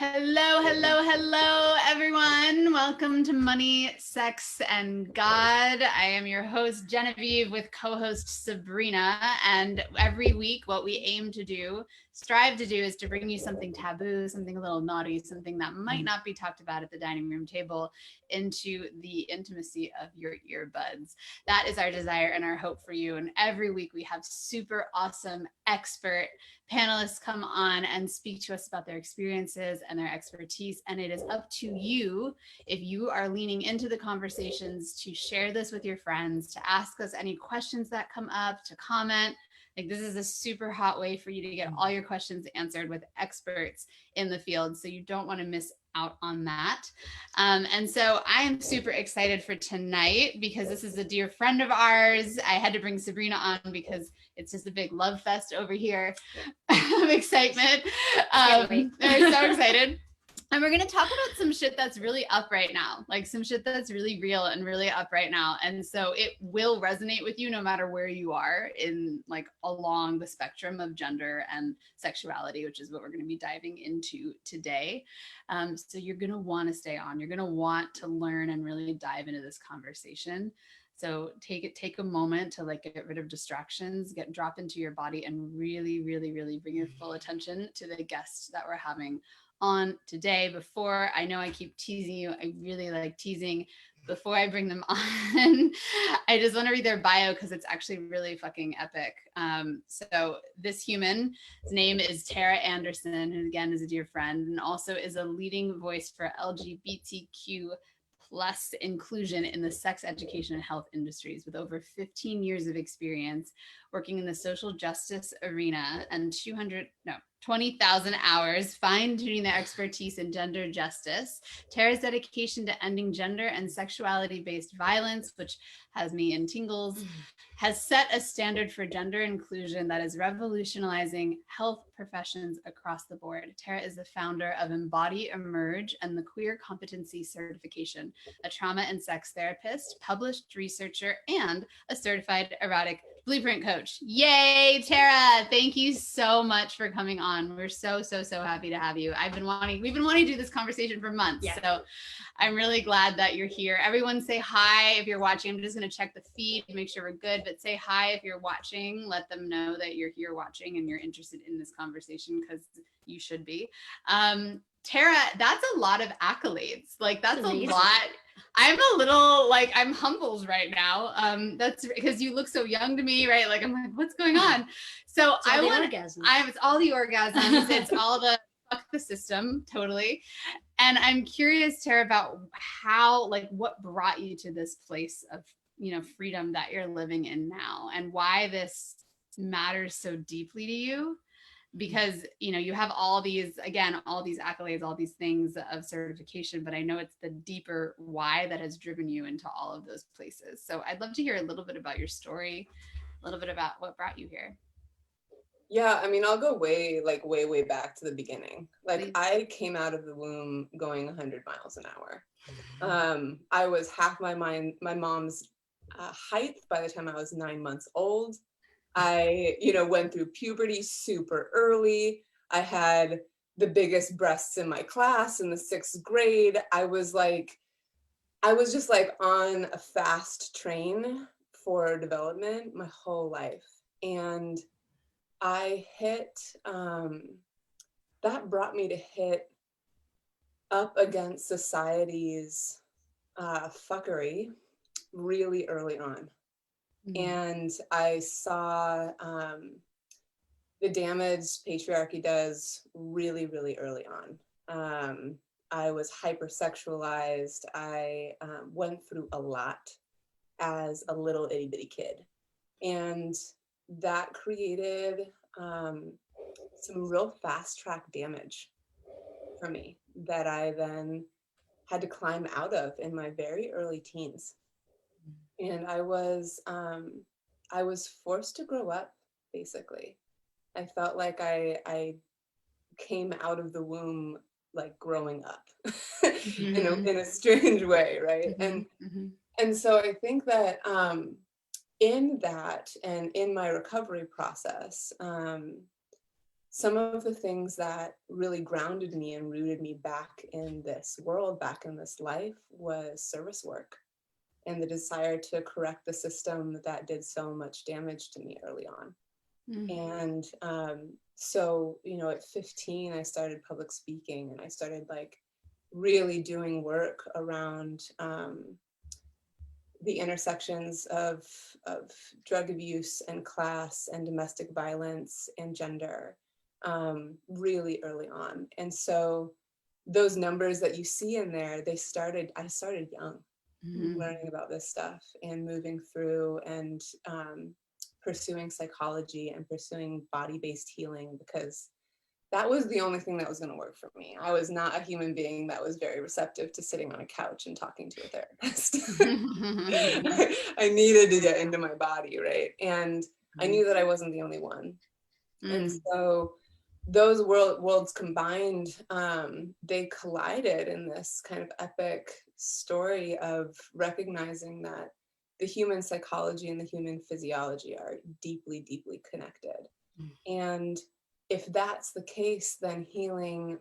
Hello, hello, hello, everyone. Welcome to Money, Sex, and God. I am your host, Genevieve, with co-host Sabrina. And every week, what we aim to do, strive to do, is to bring you something taboo, something a little naughty, something that might not be talked about at the dining room table into the intimacy of your earbuds. That is our desire and our hope for you. And every week, we have super awesome expert panelists come on and speak to us about their experiences and their expertise. And it is up to you, if you are leaning into the conversations, to share this with your friends, to ask us any questions that come up, to comment. Like, this is a super hot way for you to get all your questions answered with experts in the field. So you don't want to miss out on that. And so I am super excited for tonight because this is a dear friend of ours. I had to bring Sabrina on because it's just a big love fest over here of excitement. We're so excited. And we're going to talk about some shit that's really up right now, like some shit that's really real and really up right now. And so it will resonate with you no matter where you are in, like, along the spectrum of gender and sexuality, which is what we're going to be diving into today. So you're going to want to stay on. You're going to want to learn and really dive into this conversation. So take a moment to, like, get rid of distractions, drop into your body, and really, really, really bring your full attention to the guests that we're having on today. Before, I know I keep teasing you, I really like teasing. Before I bring them on, I just want to read their bio because it's actually really fucking epic. So this human's name is Terra Anderson, who again is a dear friend and also is a leading voice for LGBTQ plus inclusion in the sex education and health industries, with over 15 years of experience working in the social justice arena and 20,000 hours fine-tuning their expertise in gender justice. Terra's dedication to ending gender and sexuality-based violence, which has me in tingles, has set a standard for gender inclusion that is revolutionizing health professions across the board. Terra is the founder of Embody Emerge and the Queer Competency Certification, a trauma and sex therapist, published researcher, and a certified erotic blueprint coach. Yay, Terra! Thank you so much for coming on. We're so happy to have you. We've been wanting to do this conversation for months. Yeah. So I'm really glad that you're here. Everyone say hi if you're watching. I'm just going to check the feed to make sure we're good, but say hi if you're watching. Let them know that you're here watching and you're interested in this conversation, because you should be. Terra, that's a lot of accolades. Like, that's a lot. I'm a little, like, I'm humbled right now. That's because you look so young to me, right? Like, I'm like, what's going on? So it's all the orgasms. It's all the fuck the system, totally. And I'm curious, Terra, about how, like, what brought you to this place of, freedom that you're living in now, and why this matters so deeply to you. Because, you have all these accolades, all these things of certification, but I know it's the deeper why that has driven you into all of those places. So I'd love to hear a little bit about your story, a little bit about what brought you here. Yeah, I mean, I'll go way back to the beginning. Like, please. I came out of the womb going 100 miles an hour. I was half my mom's height by the time I was 9 months old. I, went through puberty super early. I had the biggest breasts in my class in the 6th grade. I was just like on a fast train for development my whole life. And I that brought me to hit up against society's fuckery really early on. And I saw the damage patriarchy does really, really early on. I was hypersexualized. I went through a lot as a little itty bitty kid. And that created some real fast track damage for me that I then had to climb out of in my very early teens. And I was forced to grow up, basically. I felt like I came out of the womb like growing up in a strange way, right? And so I think that in that and in my recovery process, some of the things that really grounded me and rooted me back in this world, back in this life, was service work and the desire to correct the system that did so much damage to me early on. And so, you know, at 15, I started public speaking, and I started like really doing work around the intersections of drug abuse and class and domestic violence and gender really early on. And so those numbers that you see in there, I started young, learning about this stuff and moving through and pursuing psychology and pursuing body-based healing, because that was the only thing that was going to work for me. I was not a human being that was very receptive to sitting on a couch and talking to a therapist. I needed to get into my body, right? And I knew that I wasn't the only one. And so those worlds combined, they collided in this kind of epic story of recognizing that the human psychology and the human physiology are deeply, deeply connected. And if that's the case, then healing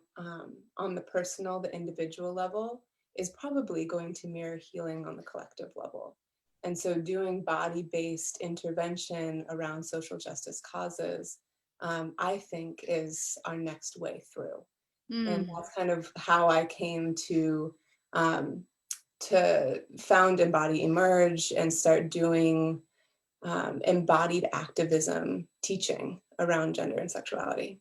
on the personal, the individual level is probably going to mirror healing on the collective level. And so doing body-based intervention around social justice causes, I think, is our next way through. And that's kind of how I came to found Embody Emerge and start doing embodied activism teaching around gender and sexuality.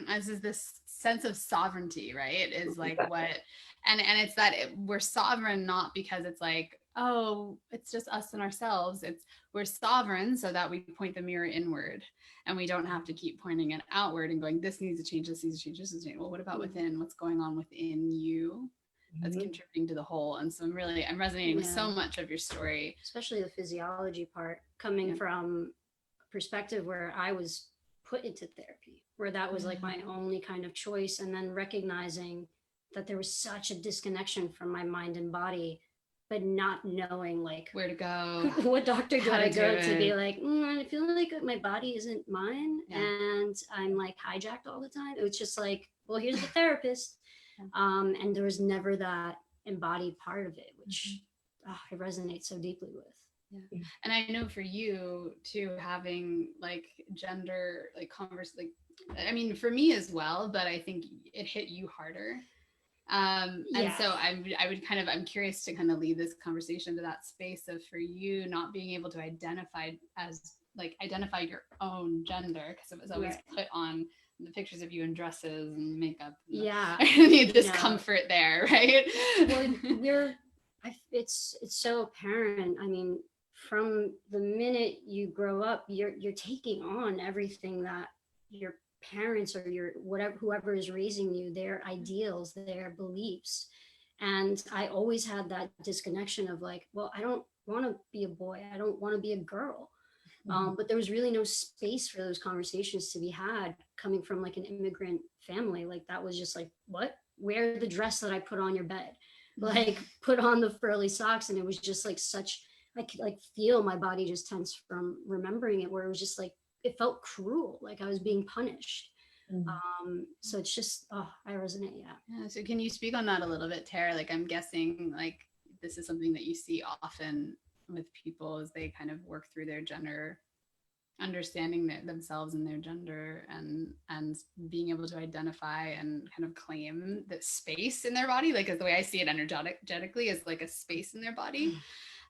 As is this sense of sovereignty, right? Is like Exactly. what, and it's that we're sovereign not because it's like, oh, it's just us and ourselves. It's we're sovereign so that we point the mirror inward, and we don't have to keep pointing it outward and going, this needs to change, this needs to change, this needs to change. Well, what about within? What's going on within you that's contributing to the whole? And so I'm resonating with so much of your story, especially the physiology part, coming from a perspective where I was put into therapy, where that was like my only kind of choice, and then recognizing that there was such a disconnection from my mind and body, but not knowing like where to go, what doctor do I go to be like, I feel like my body isn't mine, and I'm like hijacked all the time. It was just like, well, here's the therapist. And there was never that embodied part of it, which I resonate so deeply with. Yeah. And I know for you too, having like gender, like I mean, for me as well, but I think it hit you harder. And so I'm curious to kind of lead this conversation to that space of, for you, not being able to identify your own gender, because it was always put on the pictures of you in dresses and makeup. The discomfort there, right? Well, it's so apparent. I mean, from the minute you grow up, you're taking on everything that your parents or your whoever is raising you, their ideals, their beliefs. And I always had that disconnection of like, well, I don't want to be a boy, I don't want to be a girl. But there was really no space for those conversations to be had coming from like an immigrant family. Like that was just like, what? Wear the dress that I put on your bed, like put on the furry socks. And it was just like I could like feel my body just tense from remembering it, where it was just like, it felt cruel, like I was being punished. So it's just, I resonate. Yeah. So can you speak on that a little bit, Terra? Like, I'm guessing like this is something that you see often with people as they kind of work through their gender, understanding themselves and their gender, and being able to identify and kind of claim that space in their body. Like, as the way I see it energetically is like a space in their body.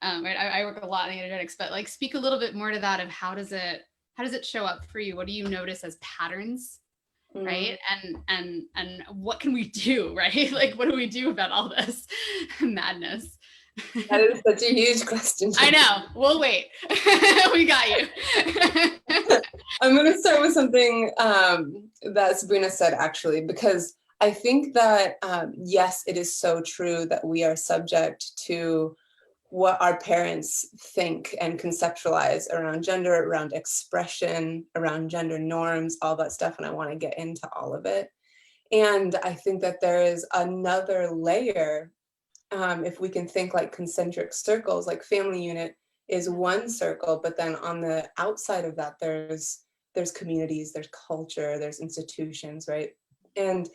Right. I work a lot in the energetics, but like speak a little bit more to that of how does it show up for you? What do you notice as patterns? Right. And what can we do? Right. Like, what do we do about all this madness? That is such a huge question. I know. We'll wait. We got you. I'm going to start with something that Sabrina said, actually, because I think that, yes, it is so true that we are subject to what our parents think and conceptualize around gender, around expression, around gender norms, all that stuff. And I want to get into all of it. And I think that there is another layer. If we can think like concentric circles, like family unit is one circle, but then on the outside of that, there's there's communities, there's culture, there's institutions, right? And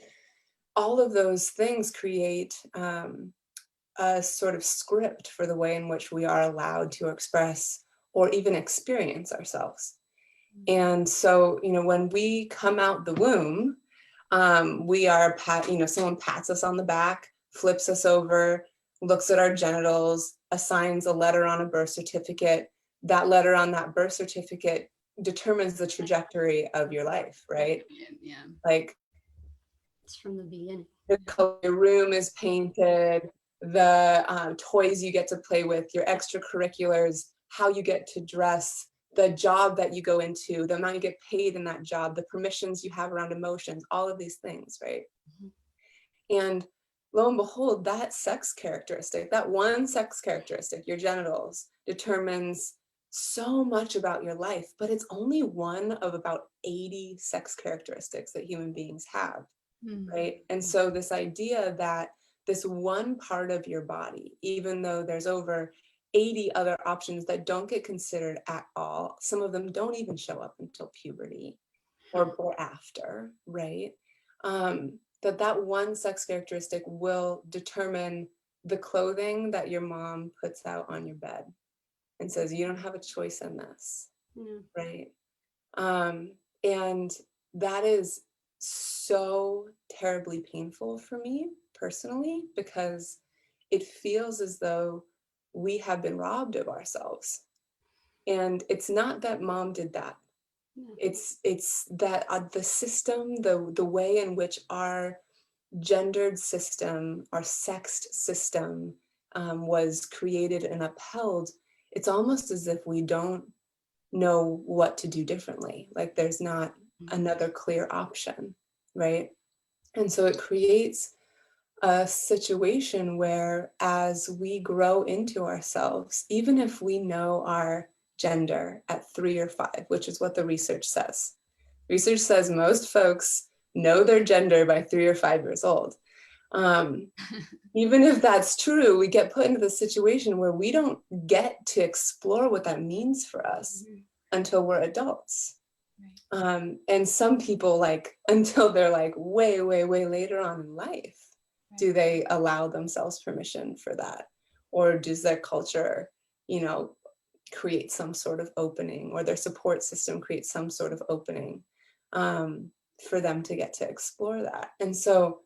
all of those things create a sort of script for the way in which we are allowed to express or even experience ourselves. And so, when we come out the womb, we are someone pats us on the back, flips us over, looks at our genitals, assigns a letter on a birth certificate. That letter on that birth certificate determines the trajectory of your life, right? Yeah. Like, It's from the beginning. the color your room is painted, the toys you get to play with, your extracurriculars, how you get to dress, the job that you go into, the amount you get paid in that job, the permissions you have around emotions, all of these things, right? And lo and behold, that sex characteristic, that one sex characteristic, your genitals, determines so much about your life, but it's only one of about 80 sex characteristics that human beings have, right? And so this idea that this one part of your body, even though there's over 80 other options that don't get considered at all, some of them don't even show up until puberty or after, right? That one sex characteristic will determine the clothing that your mom puts out on your bed and says, you don't have a choice in this, right? And that is so terribly painful for me personally, because it feels as though we have been robbed of ourselves. And it's not that mom did that. It's that the system, the way in which our gendered system, our sexed system was created and upheld, it's almost as if we don't know what to do differently. Like there's not another clear option, right? And so it creates a situation where as we grow into ourselves, even if we know our gender at 3 or 5, which is what the research says. Research says most folks know their gender by 3 or 5 years old. Even if that's true, we get put into the situation where we don't get to explore what that means for us until we're adults. And some people, until they're way, way, way later on in life, do they allow themselves permission for that? Or does their culture, create some sort of opening, or their support system create some sort of opening for them to get to explore that? And so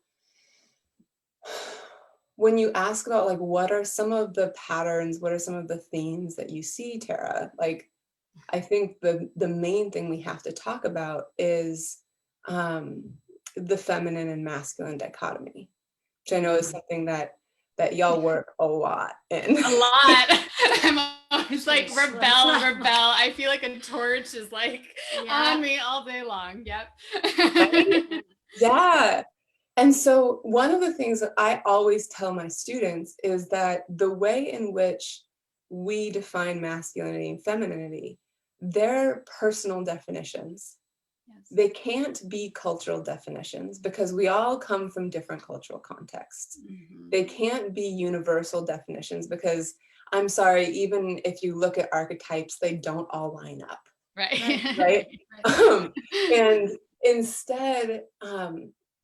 when you ask about what are some of the patterns, what are some of the themes that you see, Terra, I think the main thing we have to talk about is the feminine and masculine dichotomy, which I know is something that y'all work a lot in. A lot. I'm always rebel. I feel like a torch is on me all day long. Yep. Right? Yeah. And so one of the things that I always tell my students is that the way in which we define masculinity and femininity, they're personal definitions. Yes. They can't be cultural definitions because we all come from different cultural contexts. They can't be universal definitions because, I'm sorry, even if you look at archetypes, they don't all line up. Right? And instead,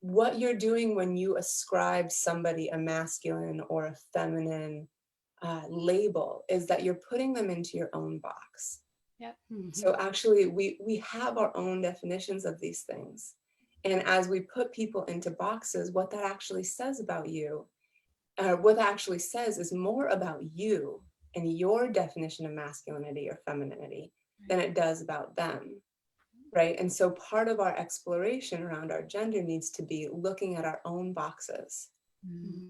what you're doing when you ascribe somebody a masculine or a feminine label is that you're putting them into your own box. Yep. So actually, we have our own definitions of these things. And as we put people into boxes, what that actually says about you, what that actually says is more about you and your definition of masculinity or femininity than it does about them. Right. And so part of our exploration around our gender needs to be looking at our own boxes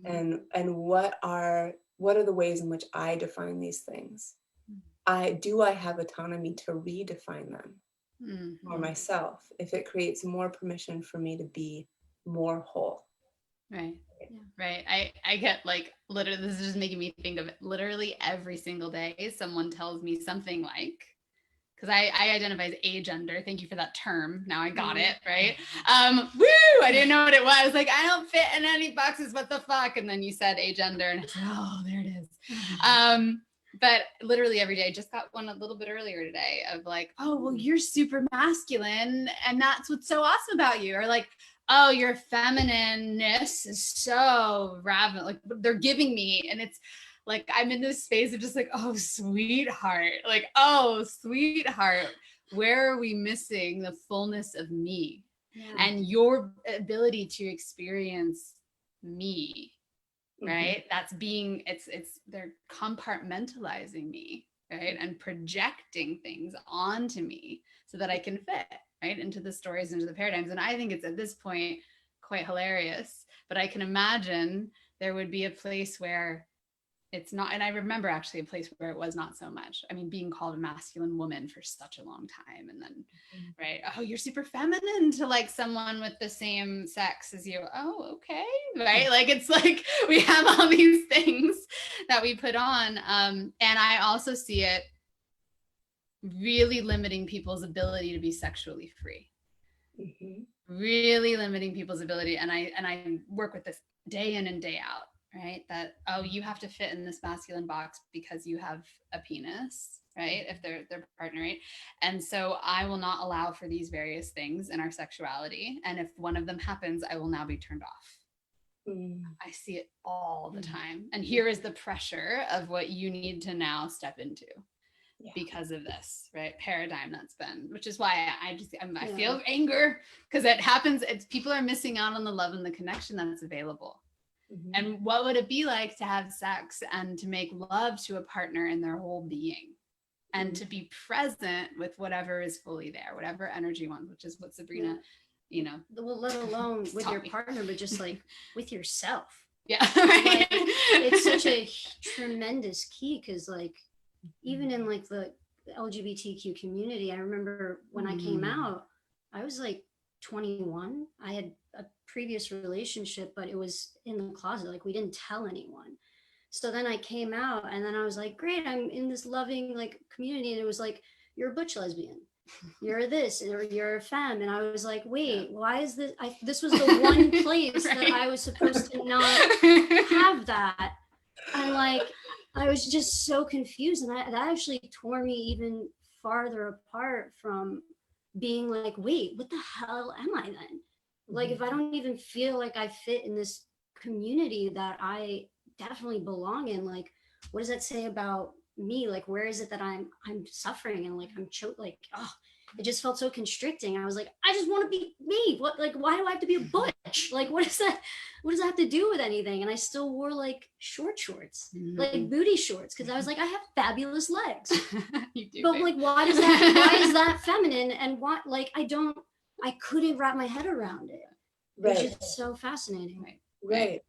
and what are the ways in which I define these things? Do I have autonomy to redefine them for myself if it creates more permission for me to be more whole? Right. Yeah. Right. I get literally, this is just making me think of it, literally every single day someone tells me something because I identify as agender. Thank you for that term. Now I got it, right? Woo! I didn't know what it was. I don't fit in any boxes. What the fuck? And then you said agender, and I said, oh, there it is. but literally every day, I just got one a little bit earlier today of like, oh, well, you're super masculine and that's what's so awesome about you. Or like, oh, your feminineness is so ravenous. Like they're giving me, and it's like, I'm in this space of just like, oh, sweetheart, like, oh, sweetheart, where are we missing the fullness of me and your ability to experience me? Right? That's being, it's they're compartmentalizing me, right? And projecting things onto me so that I can fit, right, into the stories, into the paradigms. And I think it's at this point quite hilarious, but I can imagine there would be a place where it's not. And I remember actually a place where it was not so much. I mean, being called a masculine woman for such a long time. And then, right, oh, you're super feminine to like someone with the same sex as you. Oh, okay. Right. Like, it's like we have all these things that we put on. And I also see it really limiting people's ability to be sexually free. Really limiting people's ability. And I work with this day in and day out. Right? That, oh, you have to fit in this masculine box because you have a penis, right? If they're partner, right? And so I will not allow for these various things in our sexuality. And if one of them happens, I will now be turned off. I see it all the time. And here is the pressure of what you need to now step into because of this, right? Paradigm that's been, which is why I feel anger because it happens. It's people are missing out on the love and the connection that's available. And what would it be like to have sex and to make love to a partner in their whole being and to be present with whatever is fully there, whatever energy wants, which is what Sabrina, you know. Well, let alone with your partner, but just like with yourself. Yeah. Right. Like, it's such a tremendous key because like even in like the LGBTQ community, I remember when I came out, I was like 21. I had a previous relationship, but it was in the closet. Like we didn't tell anyone. So then I came out and then I was like, great, I'm in this loving like community. And it was like, you're a butch lesbian. You're this, or you're a femme. And I was like, wait, why is this? This was the one place that I was supposed to not have that. And like, I was just so confused. And that actually tore me even farther apart from being like, wait, what the hell am I then? Like, if I don't even feel like I fit in this community that I definitely belong in, like, what does that say about me? Like, where is it that I'm suffering and like I'm choked? Like, oh, it just felt so constricting. I was like, I just want to be me. What, like, why do I have to be a butch? Like, what is that? What does that have to do with anything? And I still wore like short shorts, like booty shorts, because I was like, I have fabulous legs. You do, but babe. like, why is that feminine? And what, like, I couldn't wrap my head around it. Right. Which is so fascinating. Right.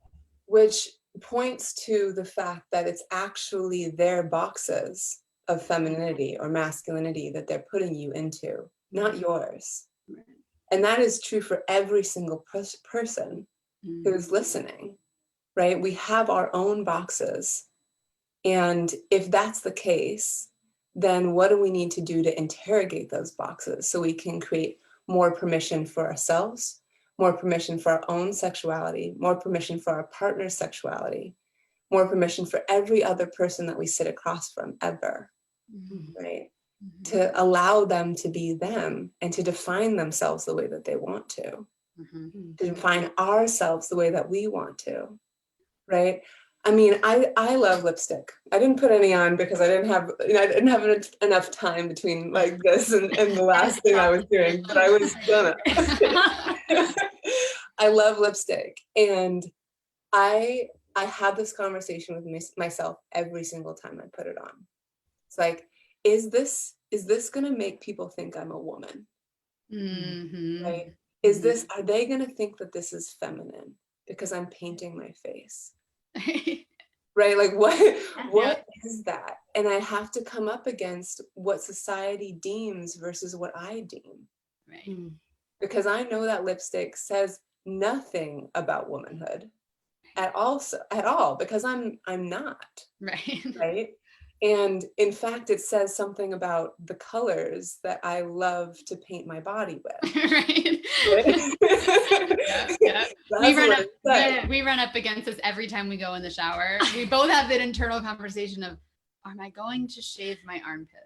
Which points to the fact that it's actually their boxes of femininity or masculinity that they're putting you into, not yours. Right. And that is true for every single person who's listening, right? We have our own boxes. And if that's the case, then what do we need to do to interrogate those boxes so we can create more permission for ourselves, more permission for our own sexuality, more permission for our partner's sexuality, more permission for every other person that we sit across from ever, right? To allow them to be them and to define themselves the way that they want to define ourselves the way that we want to, right? I mean, I love lipstick. I didn't put any on because I didn't have enough time between like this and the last thing I was doing, but I was gonna. I love lipstick, and I have this conversation with myself every single time I put it on. It's like, is this gonna make people think I'm a woman? Right? Are they gonna think that this is feminine because I'm painting my face? Right? Like what is that? And I have to come up against what society deems versus what I deem. Right. Because I know that lipstick says nothing about womanhood at all, because I'm not. Right. Right. And in fact, it says something about the colors that I love to paint my body with. Right. Yeah. We run up against this every time we go in the shower. We both have that internal conversation of, am I going to shave my armpits?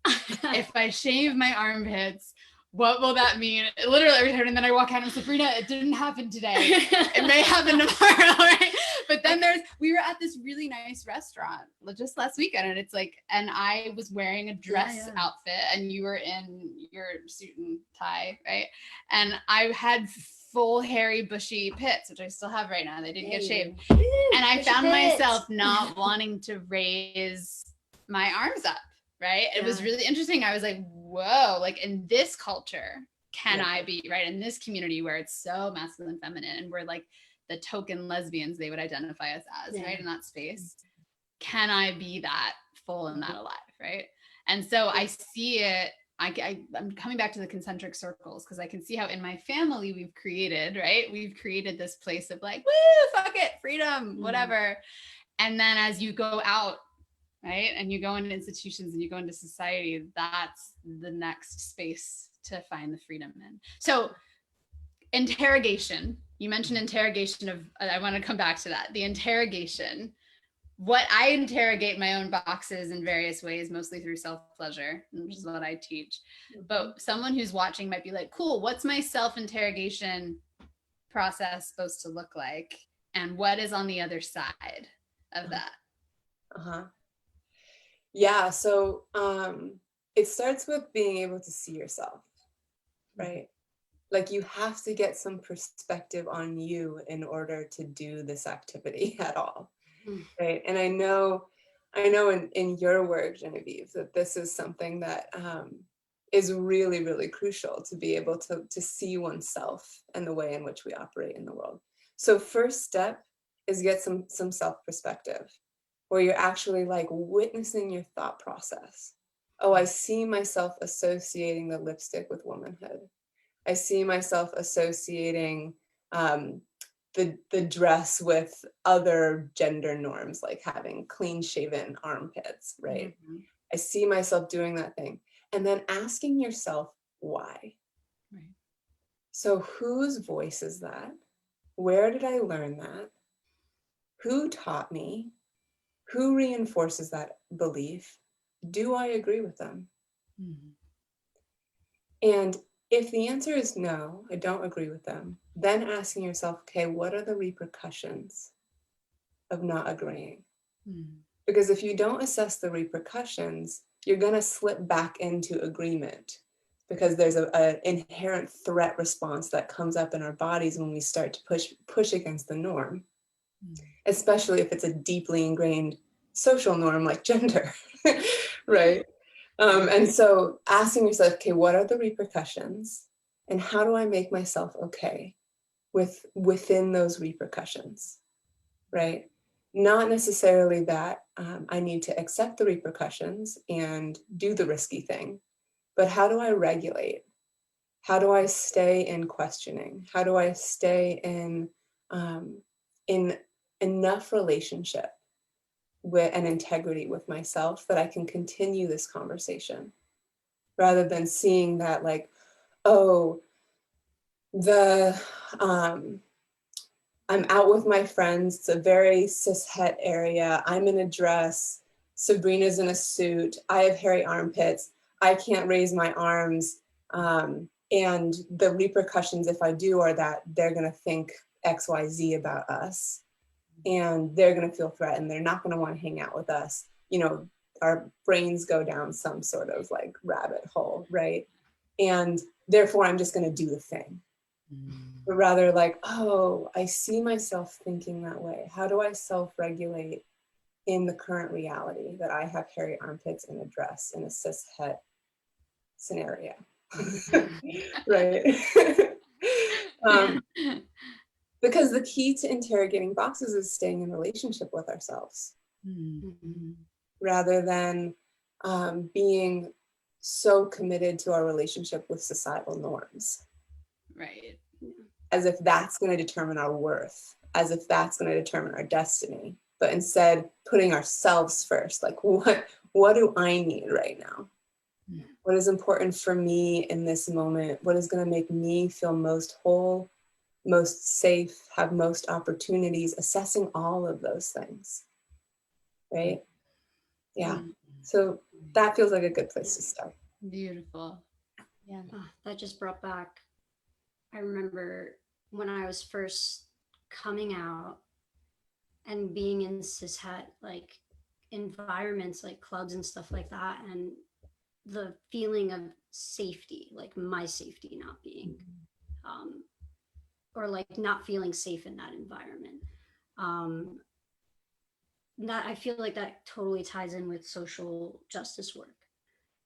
If I shave my armpits, what will that mean? Literally every time, and then I walk out and Sabrina, it didn't happen today. It may happen tomorrow, right? But then we were at this really nice restaurant just last weekend, and it's like, and I was wearing a dress outfit, and you were in your suit and tie, right? And I had full hairy bushy pits, which I still have right now. They didn't get shaved. And I found myself not wanting to raise my arms up, right? It was really interesting. I was like, whoa, like in this culture, can I be, right? In this community where it's so masculine, feminine, and we're like the token lesbians they would identify us as, right? In that space. Can I be that full and that alive, right? And so I see it, I'm coming back to the concentric circles because I can see how in my family we've created, right? We've created this place of like, woo, fuck it, freedom, whatever. And then as you go out, right, and you go into institutions and you go into society, that's the next space to find the freedom in. So interrogation, you mentioned interrogation of, I want to come back to that. The interrogation, what I interrogate my own boxes in various ways, mostly through self-pleasure, which is what I teach. But someone who's watching might be like, cool, what's my self-interrogation process supposed to look like? And what is on the other side of that? Yeah, so it starts with being able to see yourself, right? Like you have to get some perspective on you in order to do this activity at all, right? And I know in your work, Genevieve, that this is something that is really, really crucial to be able to see oneself and the way in which we operate in the world. So first step is get some self-perspective, where you're actually like witnessing your thought process. Oh, I see myself associating the lipstick with womanhood. I see myself associating the dress with other gender norms, like having clean shaven armpits, right? I see myself doing that thing. And then asking yourself why. Right. So whose voice is that? Where did I learn that? Who taught me? Who reinforces that belief? Do I agree with them? And if the answer is no, I don't agree with them, then asking yourself, okay, what are the repercussions of not agreeing? Because if you don't assess the repercussions, you're going to slip back into agreement, because there's an inherent threat response that comes up in our bodies when we start to push against the norm, especially if it's a deeply ingrained social norm like gender, right? And so asking yourself, okay, what are the repercussions and how do I make myself okay within those repercussions, right? Not necessarily that I need to accept the repercussions and do the risky thing, but how do I regulate? How do I stay in questioning? How do I stay in enough relationship with an integrity with myself that I can continue this conversation, rather than seeing that like, oh, I'm out with my friends, it's a very cis-het area, I'm in a dress, Sabrina's in a suit, I have hairy armpits, I can't raise my arms, and the repercussions if I do are that they're gonna think XYZ about us, and they're going to feel threatened. They're not going to want to hang out with us. You know, our brains go down some sort of like rabbit hole, right? And therefore, I'm just going to do the thing. But rather like, oh, I see myself thinking that way. How do I self-regulate in the current reality that I have hairy armpits in a dress in a cis-het scenario, right? Because the key to interrogating boxes is staying in relationship with ourselves, rather than being so committed to our relationship with societal norms. Right. As if that's going to determine our worth, as if that's going to determine our destiny, but instead putting ourselves first. Like, what do I need right now? What is important for me in this moment? What is going to make me feel most whole, most safe, have most opportunities, assessing all of those things, right? Yeah. So that feels like a good place to start. Beautiful. Yeah. Oh, that just brought back, I remember when I was first coming out and being in cishet like environments, like clubs and stuff like that, and the feeling of safety, like my safety not being or like not feeling safe in that environment. um that I feel like that totally ties in with social justice work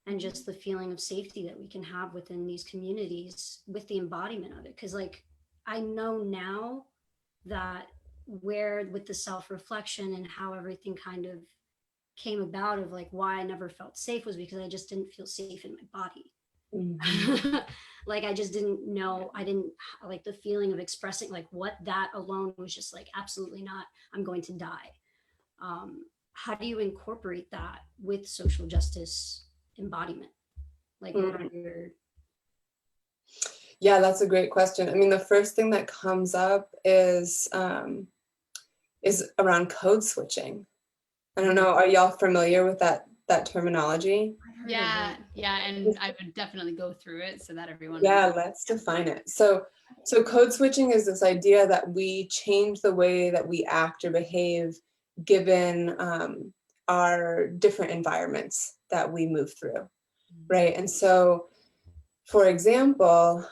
and just the feeling of safety that we can have within these communities with the embodiment of it. Because like I know now that where with the self-reflection and how everything kind of came about of like why I never felt safe was because I just didn't feel safe in my body. Mm-hmm. Like I just didn't know, I didn't like the feeling of expressing like what that alone was just like absolutely not, I'm going to die. How do you incorporate that with social justice embodiment? Like what are your... Yeah, that's a great question. I mean, the first thing that comes up is around code switching. I don't know, are y'all familiar with that terminology? Yeah, and I would definitely go through it so that everyone... Yeah, let's define it. So code switching is this idea that we change the way that we act or behave given our different environments that we move through, right? And so, for example,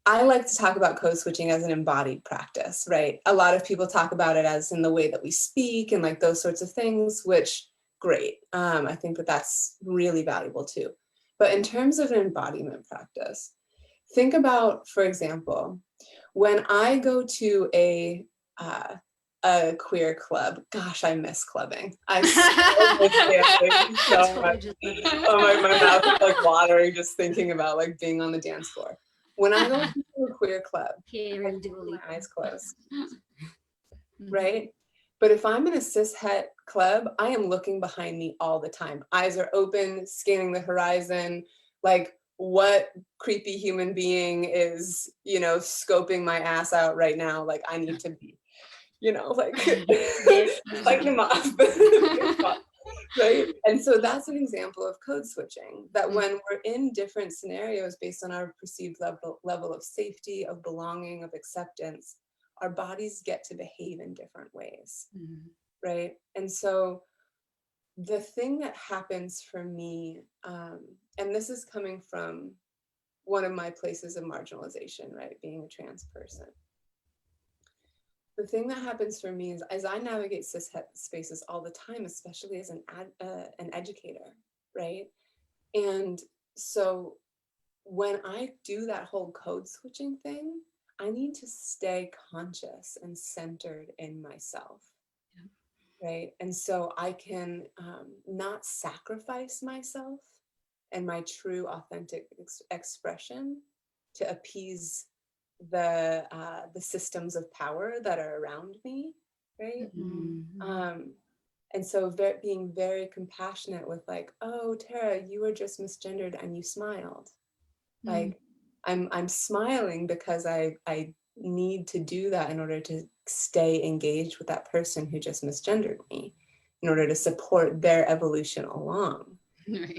I like to talk about code switching as an embodied practice, right? A lot of people talk about it as in the way that we speak and like those sorts of things, which great. I think that that's really valuable too. But in terms of an embodiment practice, think about, for example, when I go to a queer club, gosh, I miss clubbing. I so miss dancing so much. Oh, my mouth is like watering just thinking about like being on the dance floor. When I go to a queer club, I keep my eyes closed, right? But if I'm in a cishet club, I am looking behind me all the time. Eyes are open, scanning the horizon, like what creepy human being is, scoping my ass out right now? Like I need to be, like fight them off. Right? And so that's an example of code switching, that when we're in different scenarios based on our perceived level of safety, of belonging, of acceptance, our bodies get to behave in different ways, right? And so the thing that happens for me, and this is coming from one of my places of marginalization, right? Being a trans person. The thing that happens for me is as I navigate cishet spaces all the time, especially as an educator, right? And so when I do that whole code switching thing, I need to stay conscious and centered in myself, right? And so I can not sacrifice myself and my true authentic expression to appease the systems of power that are around me, right? And so being very compassionate with like, oh, Terra, you were just misgendered and you smiled. Like I'm smiling because I need to do that in order to stay engaged with that person who just misgendered me, in order to support their evolution along,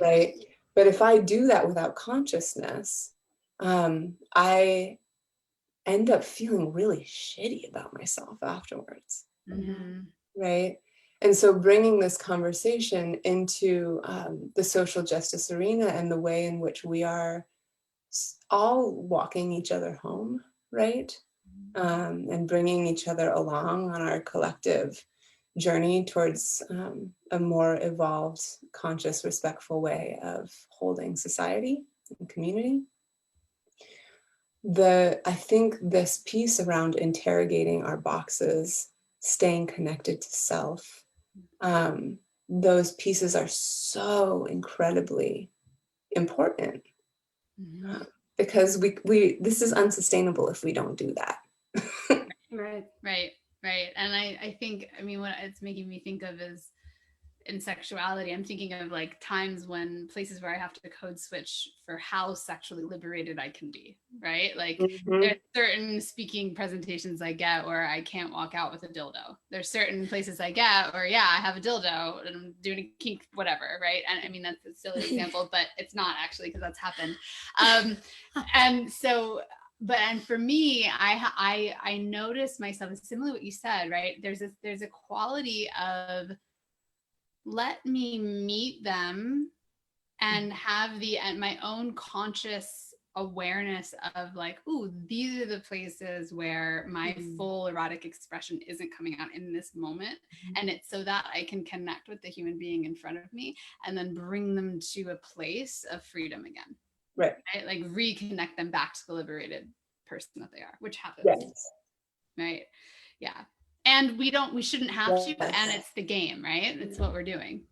right? But if I do that without consciousness, I end up feeling really shitty about myself afterwards, right? And so bringing this conversation into the social justice arena and the way in which we are all walking each other home, right? And bringing each other along on our collective journey towards a more evolved, conscious, respectful way of holding society and community. I think this piece around interrogating our boxes, staying connected to self, those pieces are so incredibly important. Because we this is unsustainable if we don't do that. Right. And I think, I mean, what it's making me think of is in sexuality, I'm thinking of like times when places where I have to code switch for how sexually liberated I can be, right? Like there's certain speaking presentations I get where I can't walk out with a dildo. There's certain places I get where, yeah, I have a dildo and I'm doing a kink, whatever, right? And I mean, that's a silly example, but it's not actually, because that's happened. And so, and for me, I noticed myself, it's similar to what you said, right? There's a quality of, let me meet them and have my own conscious awareness of like, ooh, these are the places where my full erotic expression isn't coming out in this moment. And it's so that I can connect with the human being in front of me and then bring them to a place of freedom again. Right. Like reconnect them back to the liberated person that they are, which happens. Yes. Right. Yeah. And we shouldn't have to, Yes. and it's the game, right? It's what we're doing.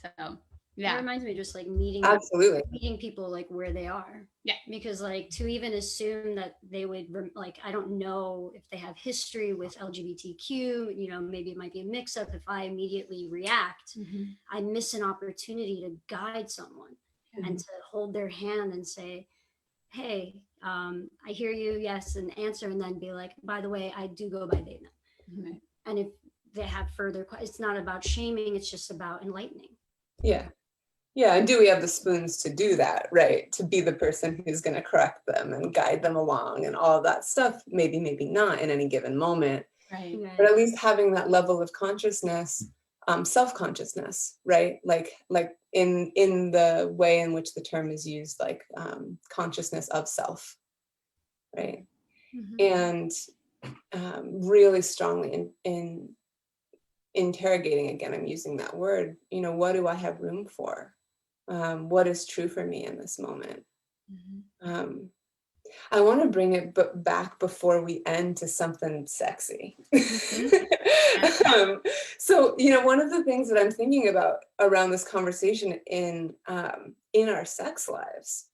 So yeah. It reminds me just like meeting people like where they are. Yeah. Because like to even assume that they would like, I don't know if they have history with LGBTQ, you know, maybe it might be a mix up. If I immediately react, I miss an opportunity to guide someone and to hold their hand and say, hey, I hear you, yes, and answer, and then be like, by the way, I do go by they them. And if they have further questions, it's not about shaming, it's just about enlightening. Yeah. Yeah. And do we have the spoons to do that, right? To be the person who's going to correct them and guide them along and all of that stuff. Maybe not in any given moment. Right. But at least having that level of consciousness, self-consciousness, right? Like in the way in which the term is used, like consciousness of self, right? And really strongly in interrogating, again, I'm using that word, you know, what do I have room for? What is true for me in this moment? I want to bring it back before we end to something sexy. So, you know, one of the things that I'm thinking about around this conversation in our sex lives,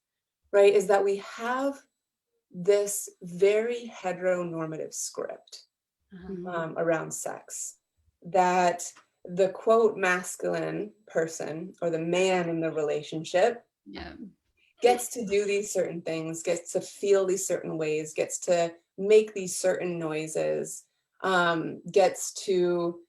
right, is that we have this very heteronormative script around sex, that the quote masculine person or the man in the relationship gets to do these certain things, gets to feel these certain ways, gets to make these certain noises, gets to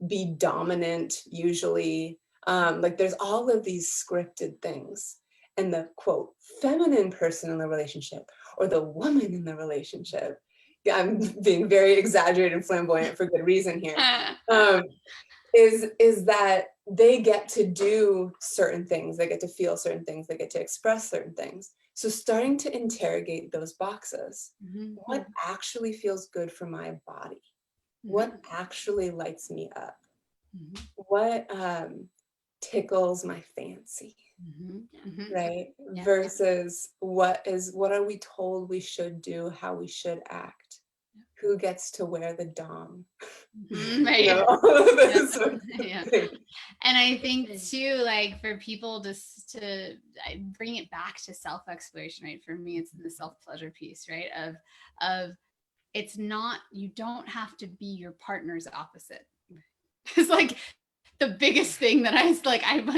be dominant usually. Like there's all of these scripted things. And the quote feminine person in the relationship or the woman in the relationship, I'm being very exaggerated and flamboyant for good reason here, is that they get to do certain things, they get to feel certain things, they get to express certain things. So starting to interrogate those boxes, what actually feels good for my body? What actually lights me up? What tickles my fancy? Right? Versus what are we told we should do, how we should act? Who gets to wear the dom? Right. You know, all of those things. And I think too, like for people just to bring it back to self-exploration, right? For me, it's the self-pleasure piece, right? Of it's not, you don't have to be your partner's opposite. It's like the biggest thing that I'm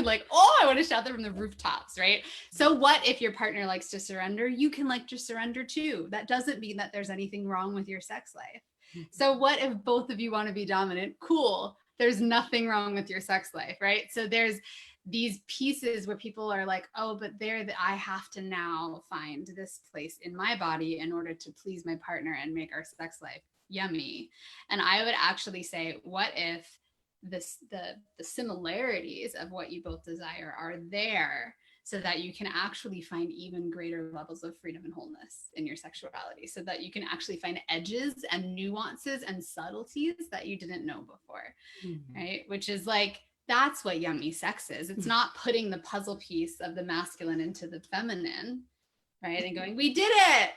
like, oh, I want to shout that from the rooftops, right? So what if your partner likes to surrender? You can like to surrender too. That doesn't mean that there's anything wrong with your sex life. So what if both of you want to be dominant? Cool. There's nothing wrong with your sex life, right? So there's these pieces where people are like, oh, but I have to now find this place in my body in order to please my partner and make our sex life yummy. And I would actually say, what if the similarities of what you both desire are there so that you can actually find even greater levels of freedom and wholeness in your sexuality, so that you can actually find edges and nuances and subtleties that you didn't know before, right? Which is like, that's what yummy sex is. It's not putting the puzzle piece of the masculine into the feminine, right? And going, we did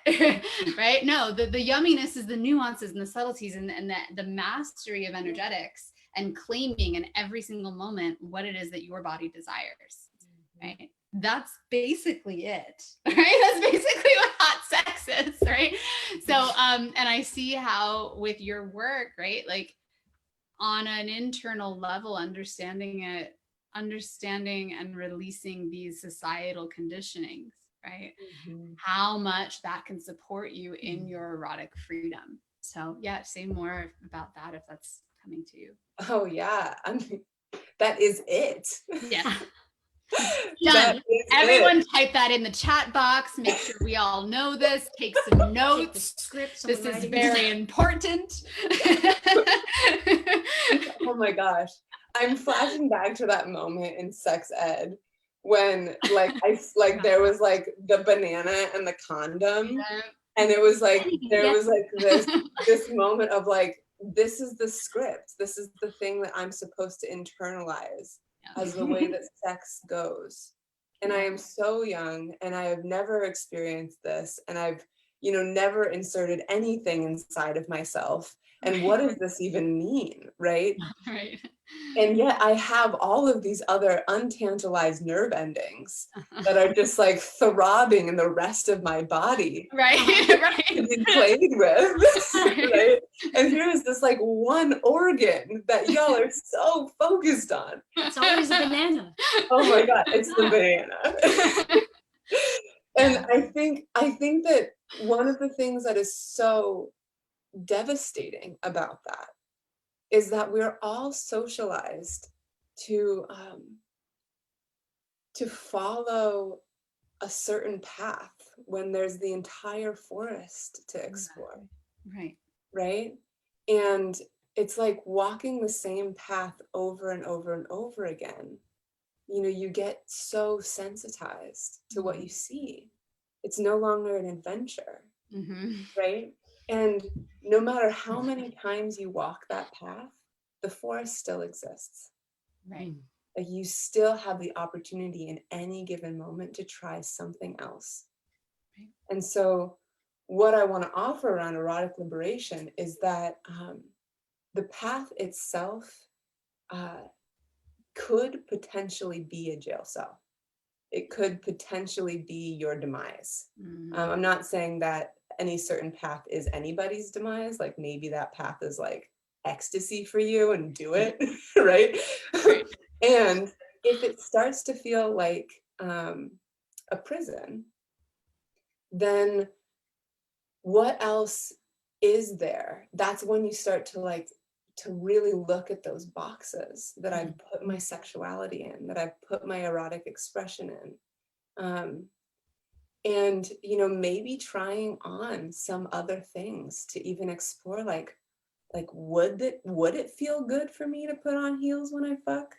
it, right? No, the yumminess is the nuances and the subtleties and the mastery of energetics and claiming in every single moment what it is that your body desires, right? That's basically it, right? That's basically what hot sex is, right? So, and I see how with your work, right? Like on an internal level, understanding it understanding and releasing these societal conditionings, right? Mhm. How much that can support you in your erotic freedom. So yeah, say more about that if that's coming to you. Oh yeah, I mean, that is it. Yeah. That Done. is Everyone it. type that in the chat box. Make sure we all know this. Take some Get the notes. script. This someone is writing very important. Oh my gosh. I'm flashing back to that moment in sex ed when like there was like the banana and the condom, and it was like there Yeah. was like this moment of like, this is the script. This is the thing that I'm supposed to internalize as the way that sex goes. And I am so young and I have never experienced this, and I've, never inserted anything inside of myself. And what does this even mean, right? Right. And yet I have all of these other untantalized nerve endings that are just like throbbing in the rest of my body Right. to be played with, right? And here's this like one organ that y'all are so focused on. It's always a banana. Oh my God, it's the banana. And I think that one of the things that is so devastating about that is that we're all socialized to follow a certain path when there's the entire forest to explore. Right. Right? And it's like walking the same path over and over and over again. You get so sensitized to what you see. It's no longer an adventure, right? And no matter how many times you walk that path, the forest still exists. Right. Like you still have the opportunity in any given moment to try something else. Right. And so what I want to offer around erotic liberation is that the path itself could potentially be a jail cell. It could potentially be your demise. I'm not saying that any certain path is anybody's demise. Like maybe that path is like ecstasy for you and do it, right? And if it starts to feel like a prison, then what else is there? That's when you start to really look at those boxes that I've put my sexuality in, that I've put my erotic expression in. And maybe trying on some other things to even explore, like would it feel good for me to put on heels when I fuck?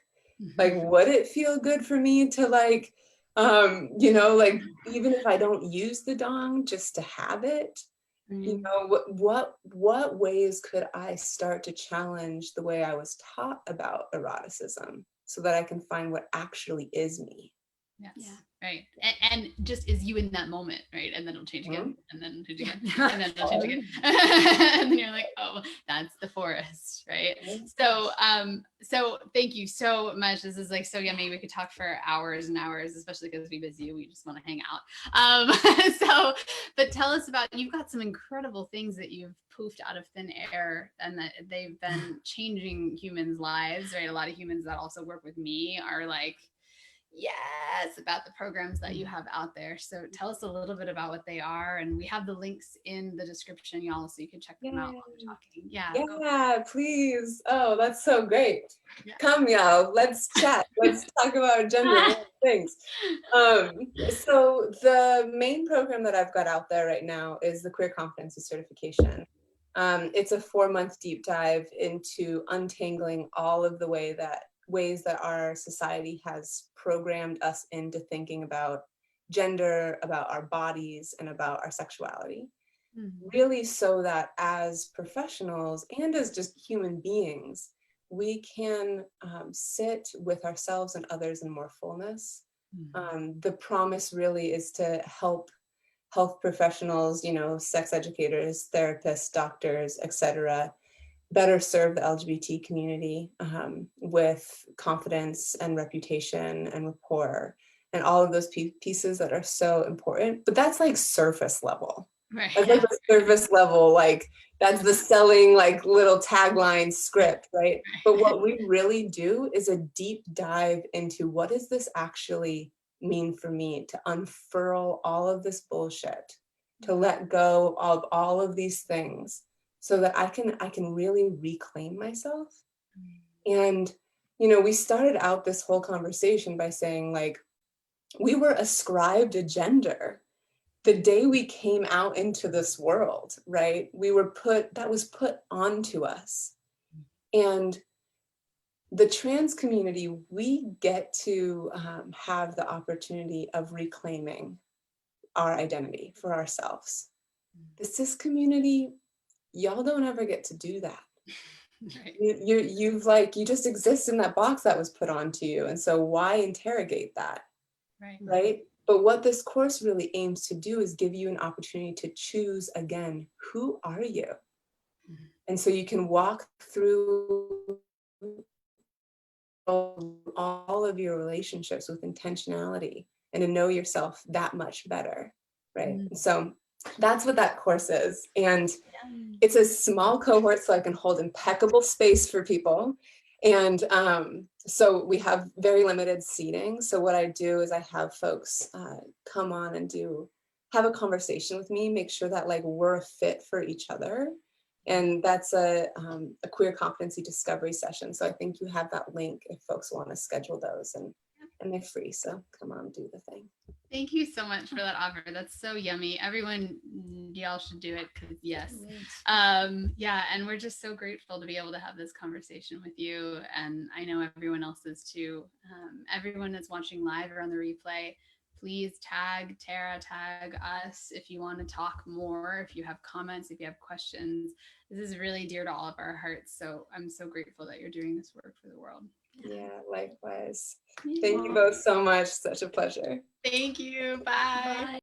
Like would it feel good for me to like even if I don't use the dong, just to have it? What ways could I start to challenge the way I was taught about eroticism so that I can find what actually is me? Yes. Yeah. Right. And just is you in that moment, right? And then it'll change again, and then change again, and then it'll change again. And then you're like, oh, that's the forest, right? So so thank you so much. This is like so yummy. We could talk for hours and hours, especially because we busy. We just want to hang out. But tell us about, you've got some incredible things that you've poofed out of thin air, and that they've been changing humans' lives, right? A lot of humans that also work with me are like, yes, about the programs that you have out there. So tell us a little bit about what they are, and we have the links in the description, y'all, so you can check them out while we're talking. Yeah, please. Oh, that's so great. Come, y'all, let's chat. Let's talk about gender things. So the main program that I've got out there right now is the Queer Competency Certification. It's a 4-month deep dive into untangling all of the ways that our society has programmed us into thinking about gender, about our bodies, and about our sexuality. Really, so that as professionals and as just human beings, we can sit with ourselves and others in more fullness. The promise really is to help health professionals, sex educators, therapists, doctors, etc., better serve the LGBT community with confidence and reputation and rapport and all of those pieces that are so important. But that's like surface level, Right. That's like the surface level, like that's the selling like little tagline script, right? But what we really do is a deep dive into what does this actually mean for me to unfurl all of this bullshit, to let go of all of these things so that I can really reclaim myself. And you know, we started out this whole conversation by saying like we were ascribed a gender the day we came out into this world, right? That was put onto us. And the trans community, we get to have the opportunity of reclaiming our identity for ourselves. The cis community, y'all don't ever get to do that. Right. You just exist in that box that was put onto you. And so why interrogate that? Right? But what this course really aims to do is give you an opportunity to choose again, who are you? And so you can walk through all of your relationships with intentionality and to know yourself that much better, right? So that's what that course is. And it's a small cohort so I can hold impeccable space for people. And so we have very limited seating. So what I do is I have folks come on and have a conversation with me, make sure that like we're a fit for each other. And that's a queer competency discovery session. So I think you have that link if folks want to schedule those, and they're free. So come on, do the thing. Thank you so much for that offer. That's so yummy. Everyone, y'all should do it because yes. Yeah, and we're just so grateful to be able to have this conversation with you. And I know everyone else is too. Everyone that's watching live or on the replay, please tag Terra, tag us if you want to talk more, if you have comments, if you have questions. This is really dear to all of our hearts. So I'm so grateful that you're doing this work for the world. Yeah, likewise. Thank you both so much. Such a pleasure. Thank you. Bye. Bye.